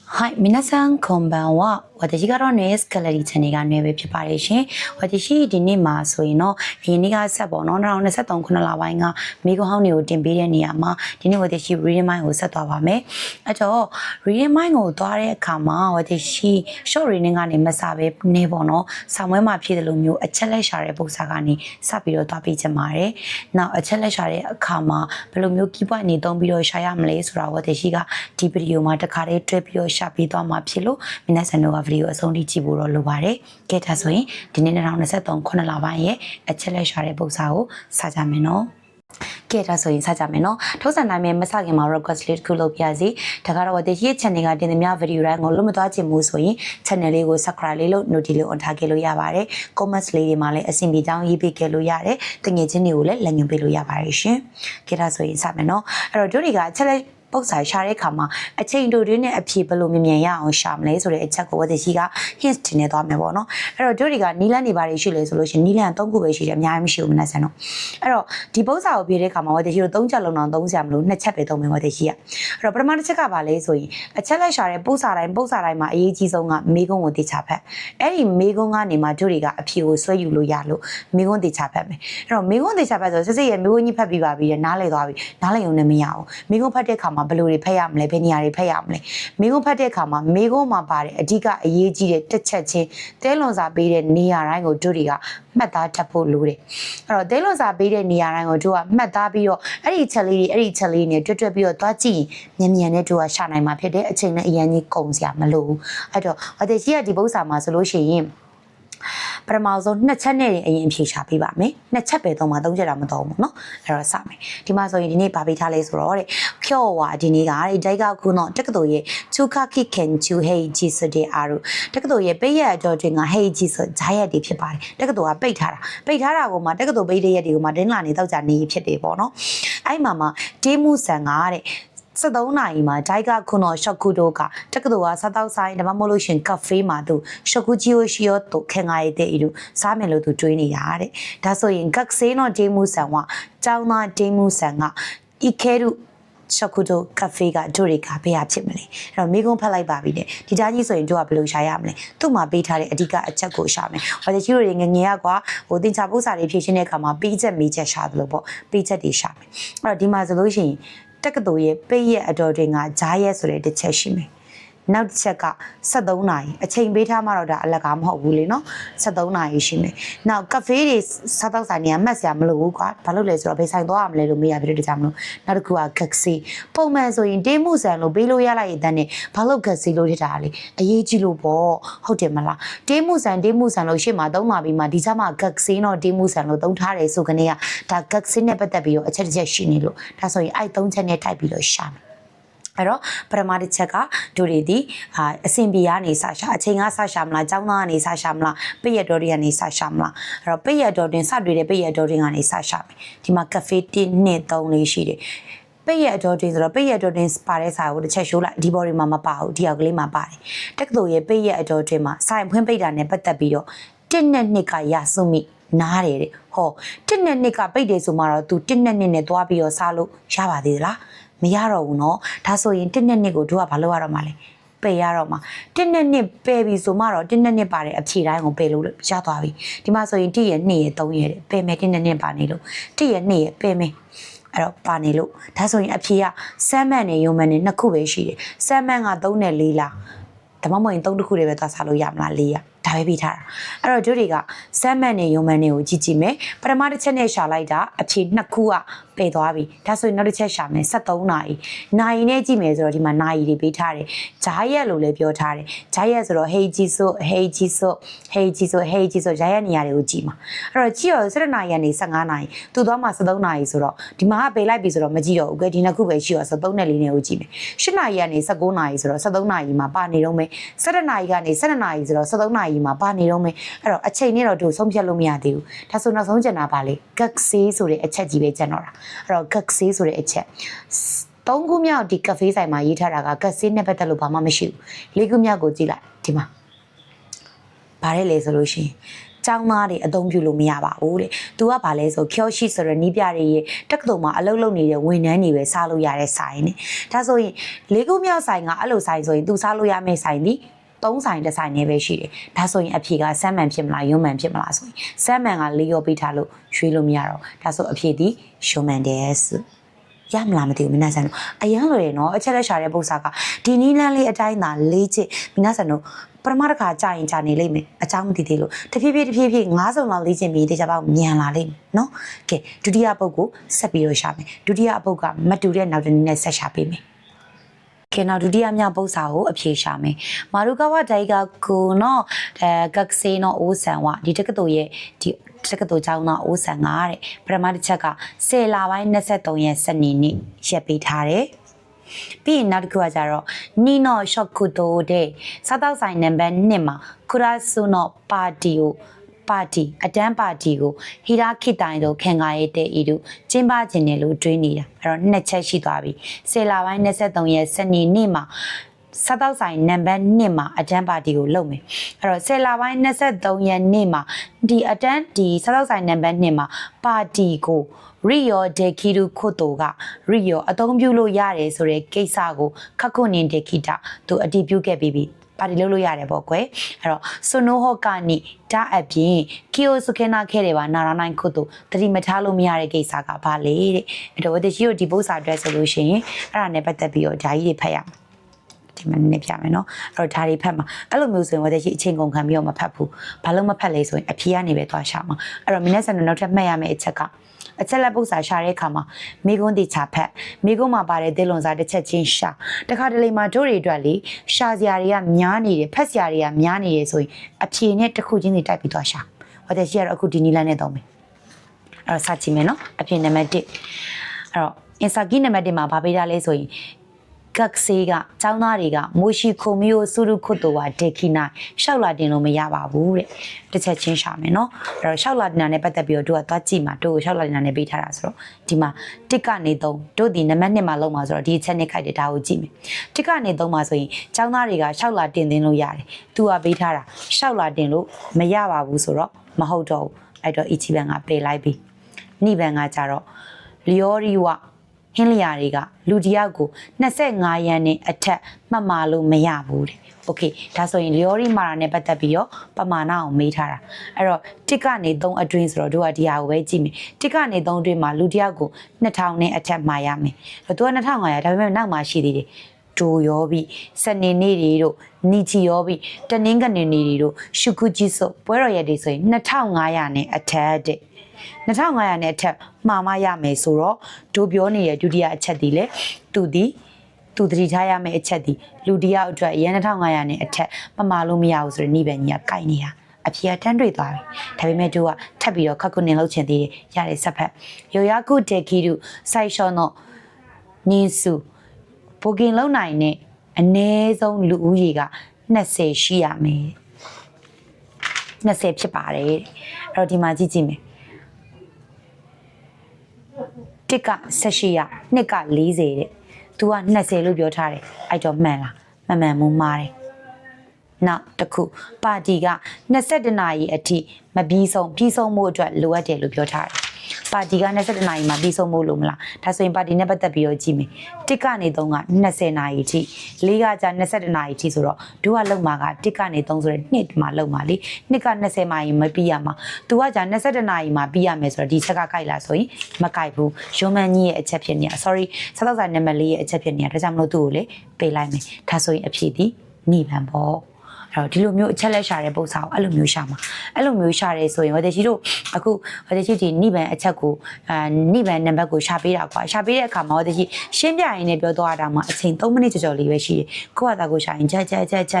はい、皆さんこんばんは。私がのエスカレーターにがねべピパレシン。私ဒီနေ့မှာဆိုရင်တော့ဒီနေ့ကဆက်ပေါ့နော်2023ခုနှစ်လပိုင်းကမိဂဟောင်းတွေကိုတင်ပေးတဲ့နေရာမှာဒီနေ့私 reading mind ကိုဆက်သွားပါမယ်။အဲ့တော့ reading mind ကိုသွားတဲ့အခါမှာ私 short reading ကနေမစပဲနေပေါ့နော်။ဆောင်းဝဲမှာဖြစ်တယ်လို့မျိုးအချက်လက်ရှာတဲ့ပုံစံကနေစပြီးတော့သွားပေးချင်ပါတယ်။နောက်အချက်လက်ရှာတဲ့အခါမှာဘယ်လိုမျိုး keyboard နေသုံးပြီးတော့ရှာရမလဲဆိုတာ私ကဒီဗီဒီယိုမှာတစ်ခါတည်းတွဲပြီးတော့ရှာပြီးသွားမှာဖြစ်လို့皆さんတို့ကဗီဒီယိုအဆုံးထိကြည့်ဖို့တော့လိုပါတယ်။ကဲဒါဆိုရင်ဒီနေ့2023ခုနှစ်လပိုင်းရဲ့အချက်လက်ရှာတဲ့ပုံစံကိုစကြမယ်နော်။ကဲဒါဆိုရင်စကြမယ်နော်။ထုံးစံတိုင်းပဲမစခင်မှာ request လေးတစ်ခုလုပ်ပြစီ။ဒါကတော့ဒီရဲ့ channel ကတင်သမျှဗီဒီယိုတိုင်းကိုလုံးမသွားချင်ဘူးဆိုရင် channel လေးကို subscribe လေးလုပ် notification လေး on ထားခဲ့လို့ရပါတယ်။ comments လေးတွေမှာလည်းအဆင်ပြေကြောင်းရေးပေးခဲ့လို့ရတယ်။တငယ်ချင်းတွေကိုလည်းလက်ညှိုးပေးလို့ရပါတယ်ရှင်။ကဲဒါဆိုရင်စမယ်နော်။အဲ့တော့တို့တွေကချက်လက်ပုတ်စာရှာတဲ့အခါမှာအချိန်တိုတွေနဲ့အဖြေဘယ်လိုမြန်ရအောင်ရှာမလဲဆိုတဲ့အချက်ကို私က hint တင်နေသွားမယ်ပေါ့နော်အဲ့တော့တို့တွေကနီလန်းနေပါတယ်ရှိလေဆိုလို့ရှိရင်နီလန်း3ခုပဲရှိတယ်အများကြီးမရှိဘူးမနဲ့ဆန်တော့အဲ့တော့ဒီပုတ်စာကိုဖြေတဲ့အခါမှာ私တို့3ချက်လုံးတော့သုံးစရာမလို2ချက်ပဲသုံးမယ်私ကအဲ့တော့ပထမတစ်ချက်ကပါလဲဆိုရင်အချက်လက်ရှာတဲ့ပုတ်စာတိုင်းမှာအရေးကြီးဆုံးကမေးခွန်းကိုတေချာဖတ်အဲ့ဒီမေးခွန်းကနေမှတို့တွေကအဖြေကိုဆွဲယူလို့ရလို့မေးခွန်းတေချာဖတ်မယ်အဲ့တော့မေးခွန်းတေချာဖတ်ဆိုစစ်စစ်ရဲ့မေးခွန်းကြီးဖတ်ပြီးပါပြီနားလည်သွားပြီနားလည်ုံနဲ့မရဘူးမေးခွန်းဖတ်တဲ့အခါမှာဘယ်လိုတွေဖတ်ရမလဲဘယ်နေရာတွေဖတ်ရမလဲမိကုန်းဖတ်တဲ့အခါမှာမိကုန်းမှာပါတယ်အဓိကအရေးကြီးတဲ့တစ်ချက်ချင်းတဲလွန်စာပေးတဲ့နေရာတိုင်းကိုတို့တွေကမှတ်သားတတ်ဖို့လိုတယ်အဲ့တော့တဲလွန်စာပေးတဲ့နေရာတိုင်းကိုတို့ကမှတ်သားပြီးတော့အဲ့ဒီချက်လေးနဲ့တွတ်ပြီးတော့သွားကြည့်ရင်မြန်နဲ့တို့ကရှာနိုင်မှာဖြစ်တဲ့အချိန်နဲ့အရင်ကြီးကုန်စရာမလိုဘူးအဲ့တော့私ကဒီပု္ပ္ပာမှာဆိုလို့ရှိရင်ပထမဆုံး2ချက်နဲ့အရင်ဖြေရှာပေးပါမယ်2ချက်ပဲသုံးပါ3ချက်တော့မသုံးဘူးเนาะအဲ့တော့စမယ်ဒီမှာဆိုရင်ဒီနေ့ဗာပေးထားလဲဆိုတော့တဲ့ဖြော့ဝါဒီနေ့ကတဲ့ဒိုက်ကခုတော့တက္ကသိုလ်ရဲ့ချူခခိခင်ချူဟေဂျီစတဲ့အားတို့တက္ကသိုလ်ရဲ့ပိတ်ရက်အကြောတွင်ကဟေဂျီစဂျာရက်တွေဖြစ်ပါတယ်တက္ကသိုလ်ကပိတ်ထားတာကိုမှတက္ကသိုလ်ပိတ်တဲ့ရက်တွေကိုမှတင်းလာနေတော့ကြာနေဖြစ်တယ်ပေါ့เนาะအဲ့မှာတေးမှုဆန်ကတဲ့73နာရီမှာဒိုက်ကခုနော်ရှော့ကူတို့ကတက္ကသိုလ်ကစားတောက်ဆိုင်ဒါမှမဟုတ်လို့ရှင်ကဖေးမှာသူရှော့ကူဂျီယိုရှိယောတို့ခင်ငါရတဲ့ဤတို့စားမယ်လို့သူတွေးနေတာတဲ့ဒါဆိုရင်ကက်ဆေးနော်ဒေးမှုဆန်ကကျောင်းသားဒေးမှုဆန်ကဤခဲတို့ရှော့ကူတို့ကဖေးကတို့တွေကဘယ်ဟာဖြစ်မလဲအဲ့တော့မိကုန်းဖတ်လိုက်ပါပြီတဲ့ဒီကြားကြီးဆိုရင်တို့ကဘယ်လိုရှာရမလဲသူ့မှာပေးထားတဲ့အဓိကအချက်ကိုရှာမယ်ဟိုတချို့တွေငငယ်ကွာဟိုတင်ချပို့စာတွေဖြည့်ရှင်းတဲ့အခါမှာပေးချက်မေးချက်ရှာတယ်လို့ပေါ့ပေးချက်တွေရှာမယ်အဲ့တော့ဒီမှာဆိုလို့ရှိရင်တက္ကသိုလ်ရဲ့ပိတ်ရက်အတော်တွင်ကဂျားရက်ဆိုတဲ့တစ်ချက်ရှိမယ်နောက်တစ်ချက်က73နာရီအချိန်ပေးထားမှတော့ဒါအလကားမဟုတ်ဘူးလေနော်73နာရီရှိမယ်နောက်ကဖေးတွေစားတော့ဆိုင်နေရမှတ်စရာမလိုဘူးကွာဘာလို့လဲဆိုတော့ဘယ်ဆိုင်သွားရမလဲလို့မေးရဖြစ်တဲ့ကြောင့်မလို့နောက်တစ်ခုကဂက်စီပုံမှန်ဆိုရင်တေးမှုဆန်လို့ပေးလို့ရလိုက်ရင်တန်းနဲ့ဘာလို့ဂက်စီလို့ထတာလေအရေးကြီးလို့ပေါ့ဟုတ်တယ်မလားတေးမှုဆန်လို့ရှေ့မှာသုံးပါပြီးမှဒီစားမှာဂက်စီတော့တေးမှုဆန်လို့သုံးထားတယ်ဆိုကနေကဒါဂက်စီနဲ့ပတ်သက်ပြီးတော့အချက်တစ်ချက်ရှိနေလို့ဒါဆိုရင်အဲ့3ချက်နဲ့တိုက်ပြီးတော့ရှာမယ်အဲ့တော့ပထမတစ်ချက်ကတို့တွေဒီအစင်ပြေကနေစရှာအချိန်ကစရှာမလားကျောင်းသားကနေစရှာမလားပိတ်ရတော်တွေကနေစရှာမလားအဲ့တော့ပိတ်ရတော်တွင်စတွေ့တဲ့ပိတ်ရတော်တွင်ကနေစရှာမယ်ဒီမှာကဖေး1 2 3လေးရှိတယ်ပိတ်ရတော်တွင်ဆိုတော့ပိတ်ရတော်တွင်ပါတဲ့စာကိုတစ်ချက်ရှိုးလိုက်ဒီဘော်တွေမှာမပါဘူးဒီအောက်ကလေးမှာပါတယ်တက္ကသိုလ်ရဲ့ပိတ်ရတော်တွင်မှာစာရင်ဖွင့်ပိတ်တာနဲ့ပတ်သက်ပြီးတော့1နဲ့2ကရစုမိနားတယ်တဲ့ဟော1နဲ့2ကပိတ်တယ်ဆိုမှတော့ तू 1နဲ့2နဲ့သွားပြီးတော့စားလို့ရပါသေးသလားမရတော့ဘူးเนาะဒါဆိုရင်1နဲ့2ကိုတို့ကဘာလုပ်ရတော့မှာလဲပယ်ရတော့မှာ1နဲ့2ပယ်ပြီဆိုမှတော့1နဲ့2ပါတဲ့အဖြေတိုင်းကိုပယ်လို့ရသွားပြီဒီမှာဆိုရင်1ရဲ့2ရဲ့3ရဲ့ပယ်မယ်1နဲ့2ပါနေလို့1ရဲ့2ရဲ့ပယ်မယ်အဲ့တော့ပါနေလို့ဒါဆိုရင်အဖြေကစမ်းမှန်နဲ့ယုံမှန်နဲ့2ခုပဲရှိတယ်စမ်းမှန်က3နဲ့4လားဒါမှမဟုတ်ရင်3တစ်ခုတည်းပဲသွားစားလို့ရမလား4ရဒါပဲပြီးထားတာအဲ့တော့တို့တွေကစမ်းမှန်နဲ့ယုံမှန်နဲ့ကိုကြည့်မယ်ပထမတစ်ချက်နဲ့ရှာလိုက်တာအဖြေ2ခုကပယ်သွားပြီဒါဆိုရင်နောက်တစ်ချက်ရှာမယ်73နာရီနဲ့ကြည့်မယ်ဆိုတော့ဒီမှာနာရီတွေပေးထားတယ်ဂျားရက်လို့လည်းပြောထားတယ်ဂျားရက်ဆိုတော့ဟေဂျီဆိုဂျားရက်နေရာတွေကိုကြည့်မှာအဲ့တော့ကြည့်ရော7နာရီကနေ15နာရီသူသွားမှာ73နာရီဆိုတော့ဒီမှာကပယ်လိုက်ပြီဆိုတော့မကြည့်တော့ဘူးကွဒီနှစ်ခုပဲရှိရော73နဲ့4နဲ့ကိုကြည့်မယ်8နာရီကနေ19နာရီဆိုတော့73နာရီမှာပါနေတော့မယ်7နာရီကနေ7နာရီဆိုတော့73နာရီမှာပါနေတော့မယ်အဲ့တော့အချိန်နဲ့တော့တို့ဆုံးဖြတ်လို့မရသေးဘူးဒါဆိုနောက်ဆုံးကျန်တာပါလေဂက်ဆေးဆိုတဲ့အချက်ကြီးပဲကျန်တော့တာအဲ့တော့ဂက်ဆေးဆိုတဲ့အချက်3ခုမြောက်ဒီကဖေးဆိုင်မှာရေးထားတာကဂက်ဆေးနဲ့ပတ်သက်လို့ဘာမှမရှိဘူး4ခုမြောက်ကိုကြည့်လိုက်ဒီမှာဗါရဲလေဆိုလို့ရှိရင် ကျောင်းသားတွေအသုံးပြုလို့မရပါဘူးတဲ့။ तू ကဘာလဲဆိုကျော်ရှိဆိုရနီးပြတွေရဲ့တက္ကသိုလ်မှာအလုပ်လုပ်နေတဲ့ဝန်ထမ်းတွေပဲစားလို့ရတဲ့ဆိုင်နဲ့ဒါဆိုရင်လေးခုမြောက်ဆိုင်ကအဲ့လိုဆိုင်ဆိုရင် तू စားလို့ရမယ့်ဆိုင်ဒီ3ဆိုင်တစ်ဆိုင်နဲ့ပဲရှိတယ်။ဒါဆိုရင်အဖြေကစမ်းမှန်ဖြစ်မလားယွန်းမှန်ဖြစ်မလားဆိုရင်စမ်းမှန်ကလေးရောပေးထားလို့ရွှေ့လို့မရတော့ဒါဆိုအဖြေဒီယွန်းမှန်တယ်ဆိုရမလားမသိဘူးမနာဆန်တို့အရန်လွယ်နော်အချက်လက်ရှာတဲ့ပု္ပ္ပစာကဒီနီးလန်းလေးအတိုင်းသာလေးချစ်မနာဆန်တို့ပထမတစ်ခါကြာရင်ကြာနေလိမ့်မယ်အကြောင်းမသိသေးလို့တဖြည်းဖြည်း9စုံလောက်လေ့ကျင့်ပြီးတေချာပေါက်မြန်လာလိမ့်မယ်နော်ကဲဒုတိယပုတ်ကိုဆက်ပြီးတော့ရှာမယ်ဒုတိယအပုတ်ကမတူတဲ့နောက်တစ်နည်းနဲ့ဆက်ရှာပေးမယ်ကဲနောက်ဒုတိယမြောက်ပု္ပ္ပစာကိုအဖြေရှာမယ်မာရုကဝဒိုင်ကကိုနော်ကက်ဆေနော်အိုးဆန်ဝဒီတက္ကသိုလ်ရဲ့ဒီတက္ကသိုလ်ကျောင်းသားအိုးဆန်ကတဲ့ပထမတစ်ချက်က10လပိုင်း23ရက်စနေနေ့ရက်ပေးထားတယ်ပြီးရင်နောက်တစ်ခုကကြတော့နီနော့ရှော့ကူတိုတဲ့စားတောက်ဆိုင်နံပါတ်1မှာခူရာဆုနော့ပါတီအတန်းပါတီကိုဟီရာခိတိုင်တို့ခင်ကားရဲ့တဲ့ဤတို့ကျင်းပခြင်းနဲ့လို့တွေးနေတာအဲ့တော့နှစ်ချက်ရှိသွားပြီ10လပိုင်း23ရက်စနေနေ့မှာစားတောက်ဆိုင်နံပါတ်1မှာအတန်းပါတီကိုလုပ်မယ်အဲ့တော့10လပိုင်း23ရက်နေ့မှာဒီအတန်းဒီစားတောက်ဆိုင်နံပါတ်2မှာပါတီကိုရီယောဒေကီရူခိုတိုကရီယောအသုံးပြုလို့ရတယ်ဆိုတဲ့ကိစ္စကိုခက်ခုန်နေဒေကီတာသူအတည်ပြုခဲ့ပြီးပြီပါတီလုပ်လို့ရတယ်ပေါ့ကွယ်အဲ့တော့ဆိုနိုဟောကာနီဒါအပြင်ကီယိုစကေနာခဲတယ်ပါနာရာနိုင်ခိုတိုတတိမထားလို့မရတဲ့ကိစ္စကဘာလဲတဲ့အဲ့တော့တရှိကိုဒီပု္ပ္ပစာအတွက်ဆိုလို့ရှိရင်အဲ့ဒါနဲ့ပတ်သက်ပြီးတော့ဓာကြီးတွေဖတ်ရမယ်ဒီမှာနည်းပြမယ်နော်အဲ့တော့ဓာတွေဖတ်မှာအဲ့လိုမျိုးဆိုရင်ဝတရှိအချိန်ကုန်ခံပြီးတော့မဖတ်ဘူးဘာလို့မဖတ်လဲဆိုရင်အဖြေကနေပဲသွားရှာမှာအဲ့တော့မင်းနဲ့ဆန်နောက်ထပ်မှတ်ရမယ့်အချက်ကအချက်လက်ပု္ပ္ပစာရှာတဲ့အခါမှာမိကွန်းတိချဖက်မိကွန်းမှာပါတဲ့သစ်လွန်စားတစ်ချက်ချင်းရှာတခါတလေမှာတို့တွေအတွက်လေရှာစရာတွေကများနေတယ်ဖက်စရာတွေကများနေတယ်ဆိုရင်အဖြေနဲ့တစ်ခုချင်းစီတိုက်ပြီးသွားရှာဟောတဲ့ရှိရတော့အခုဒီနီလန်းနဲ့သုံးမယ်အဲ့တော့စကြည့်မယ်နော်အဖြေနံပါတ်1အဲ့တော့အင်စာကီနံပါတ်1မှာဗာပေးထားလဲဆိုရင်ကက်ဆေးကကျောင်းသားတွေကမိုရှိခိုမီယိုဆူရုခွတ်တော်ဝဒေခိနိုင်ရှောက်လာတင်လို့မရပါဘူးတဲ့တစ်ချက်ချင်းရှာမယ်နော်အဲ့တော့ရှောက်လာတင်တာနဲ့ပတ်သက်ပြီးတော့တို့ကသွားကြည့်မှာတို့ကိုရှောက်လာတင်တာနဲ့ပေးထားတာဆိုတော့ဒီမှာတစ်ကနေ3တို့ဒီနံပါတ်1မှာလုံးမှာဆိုတော့ဒီအချက်နဲ့ခိုက်တယ်ဒါကိုကြည့်မယ်တစ်ကနေ3မှာဆိုရင်ကျောင်းသားတွေကရှောက်လာတင်သိန်းလို့ရတယ်သူကပေးထားတာရှောက်လာတင်လို့မရပါဘူးဆိုတော့မဟုတ်တော့ဘူးအဲ့တော့အီချီဘန်ကပယ်လိုက်ပြီနိဘန်ကကြတော့လျောရီဝဟင်းလျာတွေကလူတယောက်ကို25ရန်နဲ့အထက်မှတ်မှာလို့မရဘူးတဲ့။ Okay ဒါဆိုရင်လျော်ရီမာတာနဲ့ပတ်သက်ပြီးတော့ပမာဏအောင်မေးထားတာ။အဲ့တော့တစ်ကနေ3အတွင်းဆိုတော့တို့ကဒီဟာကိုပဲကြည့်မယ်။တစ်ကနေ3အတွင်းမှာလူတယောက်ကို2000နဲ့အထက်မှာရမယ်။သူက2500ဒါပေမဲ့နောက်မှရှိသေးတယ်။ဒိုရောပြီးစနေနေ့တွေတို့နီချီရောပြီးတနင်္ဂနွေနေ့တွေတို့ရှုခုကြီးဆိုပွဲတော်ရက်တွေဆိုရင်2500နဲ့အထက်တဲ့2500နဲ့အထက်မှာမရမယ်ဆိုတော့တို့ပြောနေတဲ့ဒုတိယအချက်ဒီလေသူသတိထားရမယ့်အချက်ဒီလူတယောက်အတွက်ရန်2500နဲ့အထက်မမှာလို့မရဘူးဆိုတော့နိဗ္ဗာန်ကြီးကကိုက်နေတာအဖြေတန်းတွေ့သွားပြီဒါပေမဲ့တို့ကထပ်ပြီးတော့ခက်ခုနေလောက်ချင်သေးတယ်ရတဲ့ဆက်ဖက်ယောယာကုတေကီရုစိုက်ရှောနောနင်းစုဘိုကင်လုံနိုင်နဲ့အ ਨੇ ဆုံးလူဦးရေက20ရှိရမယ်20ဖြစ်ပါတယ်အဲ့တော့ဒီမှာကြည့်မယ်တစ်က18ရနှစ်က40တဲ့သူက20လို့ပြောထားတယ်အဲ့တော့မှန်လားမမှန်ဘူးမှားတယ်နောက်တစ်ခုပါတီက22နာရီအထိမပြီးဆုံးမှုအတွက်လိုအပ်တယ်လို့ပြောထားတယ်ပါတီက22နာရီမှာပြီးဆုံးမှုလို့မလားဒါဆိုရင်ပါတီနဲ့ပတ်သက်ပြီးတော့ကြည့်မယ်တစ်ကနေ3က20နာရီအထိ4ကကြာ22နာရီအထိဆိုတော့တို့ကလုံမှာကတစ်ကနေ3ဆိုတဲ့နှစ်မှာလုံမှာလေနှစ်က20နာရီမပြီးရမှာသူကကြာ22နာရီမှာပြီးရမယ်ဆိုတော့ဒီချက်ကကိုက်လာဆိုရင်မကိုက်ဘူးရုံမန်ကြီးရဲ့အချက်ဖြစ်နေတာ sorry စားတော့စာနံပါတ်4ရဲ့အချက်ဖြစ်နေတာဒါကြောင့်မလို့သူ့ကိုလေပေးလိုက်မယ်ဒါဆိုရင်အဖြစ်ဒီနိဗ္ဗာန်ပေါ့အဲ့တော့ဒီလိုမျိုးအချက်လက်ရှာတဲ့ပု္ပ္ပစာကိုအဲ့လိုမျိုးရှာမှာအဲ့လိုမျိုးရှာရဲဆိုရင်ဝတရှိတို့အခုဝတရှိဒီနိဗ္ဗာန်အချက်ကိုနိဗ္ဗာန်နံပါတ်ကိုရှာပေးတာကွာရှာပေးတဲ့အခါမှာဝတရှိရှင်းပြရင်းနဲ့ပြောသွားတာမှာအချိန်3မိနစ်ကျော်လေးပဲရှိတယ်ကိုယ့်ဟာကိုရှာရင်ချက်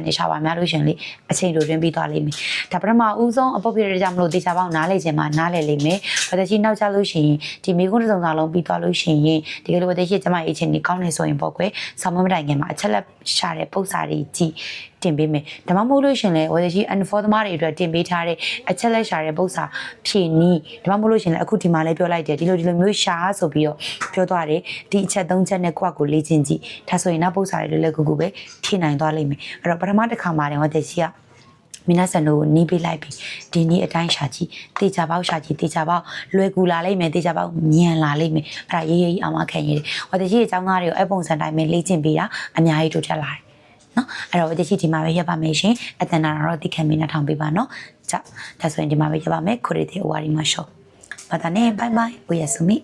နဲ့ရှာပါများလို့ရှင်လေအချိန်လိုတွင်းပြီးသွားလိမ့်မယ်ဒါပထမဦးဆုံးအပုတ်ပြရတဲ့ကြောင့်မလို့တေချာပေါင်းနားလေခြင်းမှာနားလေလိမ့်မယ်ဝတရှိနောက်ကျလို့ရှိရင်ဒီမိကုန်းတစ်စုံစာလုံးပြီးသွားလို့ရှိရင်ဒီကလေးဝတရှိကျမအချင်းကြီးကောင်းနေဆိုရင်ပေါ့ကွယ်ဆောင်းမတိုင်ခင်မှာအချက်လက်ရှာတဲ့ပု္ပ္ပစာတွေကြည့်တင်ပေးမယ်ဒါမှမဟုတ်လို့ရှင်လေဝယ်ရှိ N4 သမားတွေအတွက်တင်ပေးထားတဲ့အချက်လက်ရှာတဲ့ပု္ပ္ပစာဖြည့်နီးဒါမှမဟုတ်လို့ရှင်လေအခုဒီမှာလည်းပြောလိုက်တယ်ဒီလိုမျိုးရှာဆိုပြီးတော့ပြောသွားတယ်ဒီအချက်3ချက်နဲ့ကိုယ့်ကိုလေ့ကျင့်ကြည့်ဒါဆိုရင်နောက်ပု္ပ္ပစာတွေလည်းကူပဲဖြည့်နိုင်သွားလိမ့်မယ်အဲ့တော့ပထမတစ်ခါမှာတင်ဝယ်ရှိက မိနာဆန်တို့နီးပေးလိုက်ပြီဒီနေ့အတိုင်းရှာကြည့်တေချာပေါက်ရှာကြည့်တေချာပေါက်လွယ်ကူလာလိမ့်မယ်တေချာပေါက်ညံလာလိမ့်မယ်အဲ့ဒါရေးရေးအောင်မခံရတယ်ဝတရှိရဲ့အကြောင်းသားတွေကိုအပုံစံတိုင်းပဲလေ့ကျင့်ပေးတာအများကြီးတိုးတက်လာတယ်နော်အဲ့တော့ဝတရှိဒီမှာပဲရပ်ပါမယ်ရှင်အတန်နာတော့တိခံမင်းနဲ့ထောင်ပေးပါနော်ကြောက်ဒါဆိုရင်ဒီမှာပဲရပ်ပါမယ်ခိုရီတဲ့ဝါရီမှာရှော့ဘာသာနဲ့ဘိုင်ဘိုင်ဝေယဆုမိ